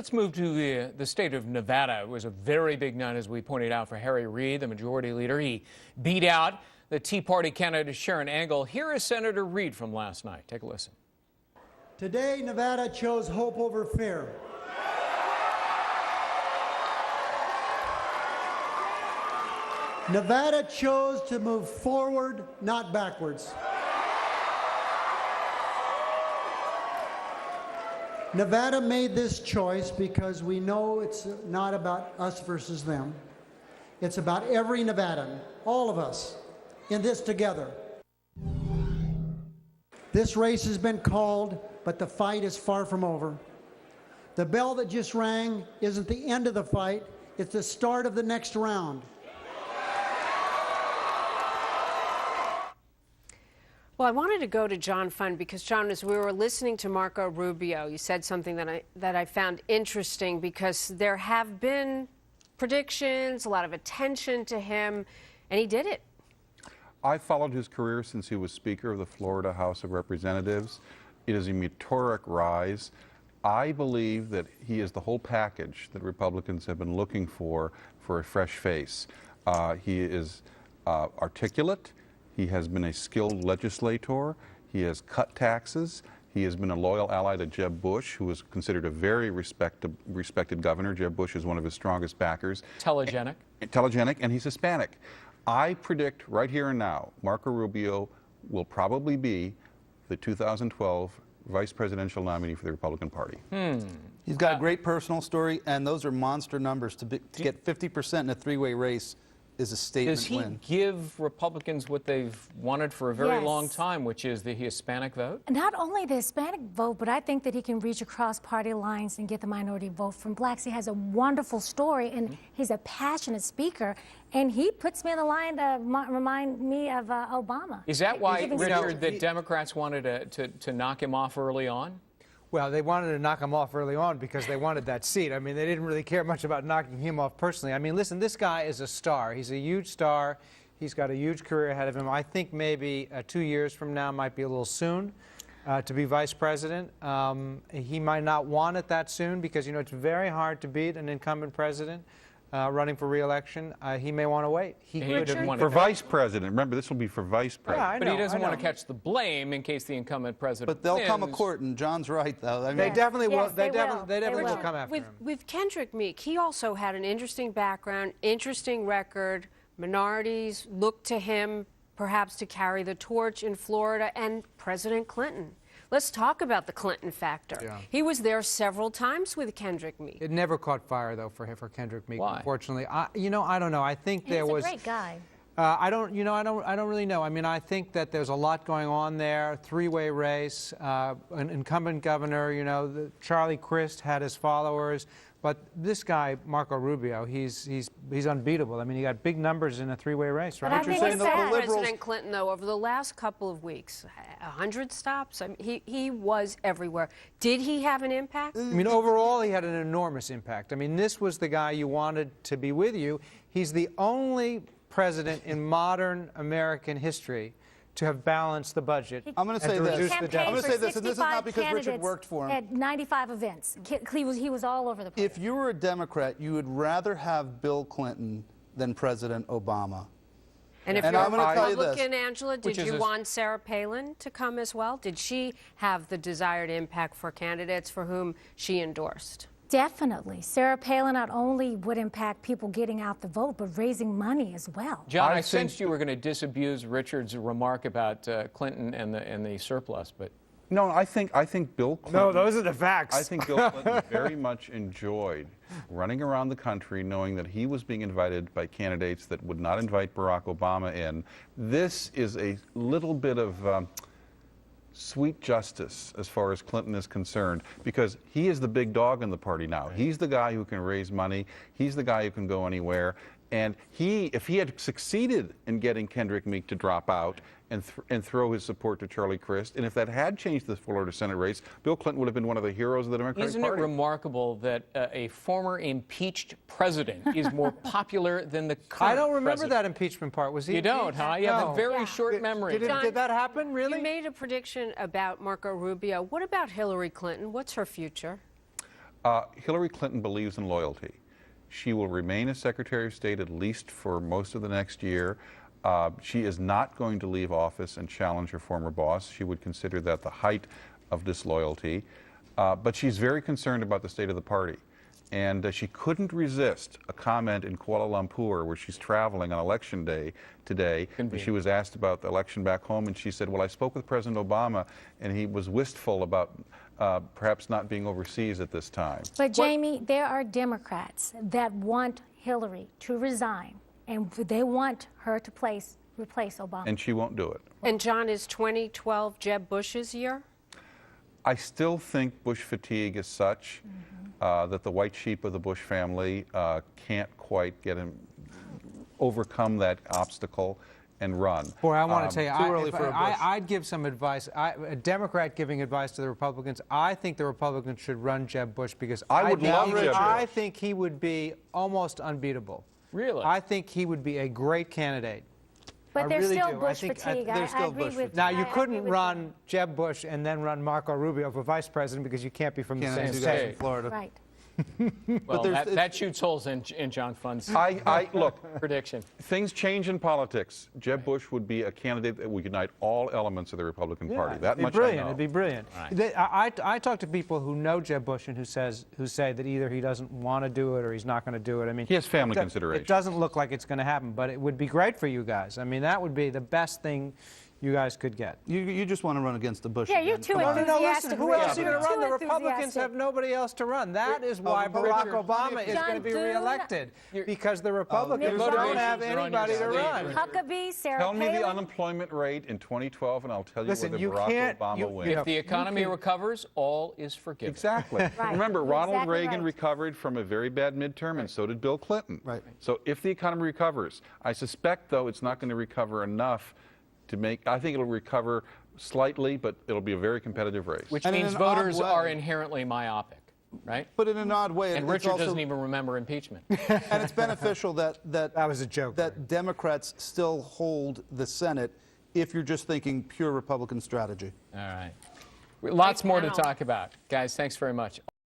Let's move to the state of Nevada. It was a very big night, as we pointed out, for Harry Reid, the majority leader. He beat out the Tea Party candidate Sharon Angle. Here is Senator Reid from last night. Take a listen. Today, Nevada chose hope over fear. Nevada chose to move forward, not backwards. Nevada made this choice because we know it's not about us versus them. It's about every Nevadan, all of us, in this together. This race has been called, but the fight is far from over. The bell that just rang isn't the end of the fight, it's the start of the next round. Well, I wanted to go to John Fund because, John, as we were listening to Marco Rubio, you said something that I found interesting, because there have been predictions, a lot of attention to him, and he did it. I followed his career since he was Speaker of the Florida House of Representatives. It is a meteoric rise. I believe that he is the whole package that Republicans have been looking for a fresh face. He is articulate. He has been a skilled legislator. He has cut taxes. He has been a loyal ally to Jeb Bush, who was considered a very respected governor. Jeb Bush is one of his strongest backers. Telegenic. Telegenic, and he's Hispanic. I predict right here and now, Marco Rubio will probably be the 2012 vice presidential nominee for the Republican Party. He's got a great personal story, and those are monster numbers. To get 50% in a three-way race is a statement Does he win. give Republicans what they've wanted for a very long time, which is the Hispanic vote? Not only the Hispanic vote, but I think that he can reach across party lines and get the minority vote from blacks. He has a wonderful story, and he's a passionate speaker, and he puts me in the line to remind me of Obama. Is that why, Richard, that Democrats wanted to knock him off early on? Well, they wanted to knock him off early on because they wanted that seat. I mean, they didn't really care much about knocking him off personally. I mean, listen, this guy is a star. He's a huge star. He's got a huge career ahead of him. I think maybe 2 years from now might be a little soon to be vice president. He might not want it that soon because, you know, it's very hard to beat an incumbent president running for re-election. He may want to wait. He could have won For it. vice president. Remember, this will be for vice president. Yeah, I know, But he doesn't I want to know. catch the blame in case the incumbent president But they'll come a wins. court, and John's right, though. I mean, They definitely will. Yes, They they will. definitely They will will. come after him. With Kendrick Meek, he also had an interesting background, interesting record. Minorities looked to him perhaps to carry the torch in Florida, and President Clinton. Let's talk about the Clinton factor. Yeah. He was there several times with Kendrick Meek. It never caught fire, though, for Kendrick Meek. Why? Unfortunately, I don't know. I think there was. He's a great guy. I don't really know. I mean, I think that there's a lot going on there. Three-way race, an incumbent governor. You know, Charlie Crist had his followers, but this guy, Marco Rubio, he's unbeatable. I mean, he got big numbers in a three-way race, right? But I think it's sad. President Clinton, though, over the last couple of weeks, 100 stops. I mean, he was everywhere. Did he have an impact? I mean, overall, he had an enormous impact. I mean, this was the guy you wanted to be with you. He's the only president in modern American history to have balanced the budget. I'm going to say and to this. reduce the I'm deficit. going to say this, and this is not because Richard worked for him. At 95 events. He was all over the place. If you were a Democrat, you would rather have Bill Clinton than President Obama. And if And you're I'm a gonna tell you this, Republican, Angela, did which is you a- want Sarah Palin to come as well? Did she have the desired impact for candidates for whom she endorsed? Definitely. Sarah Palin not only would impact people getting out the vote, but raising money as well. John, I think- sensed you were going to disabuse Richard's remark about Clinton and the surplus, but No, I think Bill Clinton. No, those are the facts. I think Bill Clinton very much enjoyed running around the country knowing that he was being invited by candidates that would not invite Barack Obama in. This is a little bit of sweet justice as far as Clinton is concerned, because he is the big dog in the party now. He's the guy who can raise money. He's the guy who can go anywhere. And if he had succeeded in getting Kendrick Meek to drop out and throw his support to Charlie Crist, and if that had changed the Florida Senate race, Bill Clinton would have been one of the heroes of the Democratic isn't Party. it remarkable that a former impeached president is more popular than the current I don't remember president? that impeachment part. Was he? You don't, huh? You have a No. very short memory. Did that happen, really? You made a prediction about Marco Rubio. What about Hillary Clinton? What's her future? Hillary Clinton believes in loyalty. She will remain as Secretary of State at least for most of the next year. She is not going to leave office and challenge her former boss. She would consider that the height of disloyalty. But she's very concerned about the state of the party. And she couldn't resist a comment in Kuala Lumpur, where she's traveling on Election Day today. She was asked about the election back home, and she said, well, I spoke with President Obama, and he was wistful about perhaps not being overseas at this time. But, Jamie, there are Democrats that want Hillary to resign, and they want her to replace Obama. And she won't do it. And John, is 2012 Jeb Bush's year? I still think Bush fatigue is such that the white sheep of the Bush family can't quite overcome that obstacle and run. Boy, I want to tell you, I'd I'd give some advice. A Democrat giving advice to the Republicans, I think the Republicans should run Jeb Bush because I would love Jeb Bush. I think he would be almost unbeatable. Really? I think he would be a great candidate. But I there's really still do. Bush fatigue. there's still I agree Bush with Now, I you agree couldn't with run Jeb Bush and then run Marco Rubio for vice president because you can't be from the same Canada's same two guys state. in Florida. you. Right. Well, there's- that shoots holes in John Fund's Look, prediction. things change in politics. Jeb Bush would be a candidate that would unite all elements of the Republican Party. That much I know. It'd be brilliant. I talk to people who know Jeb Bush and who say that either he doesn't want to do it or he's not going to do it. I mean, He has family considerations. It doesn't look like it's going to happen, but it would be great for you guys. I mean, that would be the best thing you guys could get. You just want to run against the Bush. Yeah, you're again. too Come on. enthusiastic. Who else are you going to Too run? The Republicans enthusiastic. have nobody else to run. That is why Barack Obama is going to be John Thune. reelected, because the Republicans don't motivations have are on your anybody to side. run. Huckabee, Sarah Tell me the Palin. unemployment rate in 2012, and I'll tell you Listen, whether you Barack can't- Obama you- wins. If the economy recovers, all is forgiven. Exactly. Right. Remember, You're Ronald exactly Reagan right. recovered from a very bad midterm, and so did Bill Clinton. Right. So if the economy recovers, I suspect, though, it's not going to recover enough to make. I think it'll recover slightly, but it'll be a very competitive race. Which And in means an odd voters way- are inherently myopic, right? But in an odd way, And it's Richard also, doesn't even remember impeachment. and it's beneficial that That was a joke. that Democrats still hold the Senate if you're just thinking pure Republican strategy. All right. Lots more to panel. talk about. Guys, thanks very much.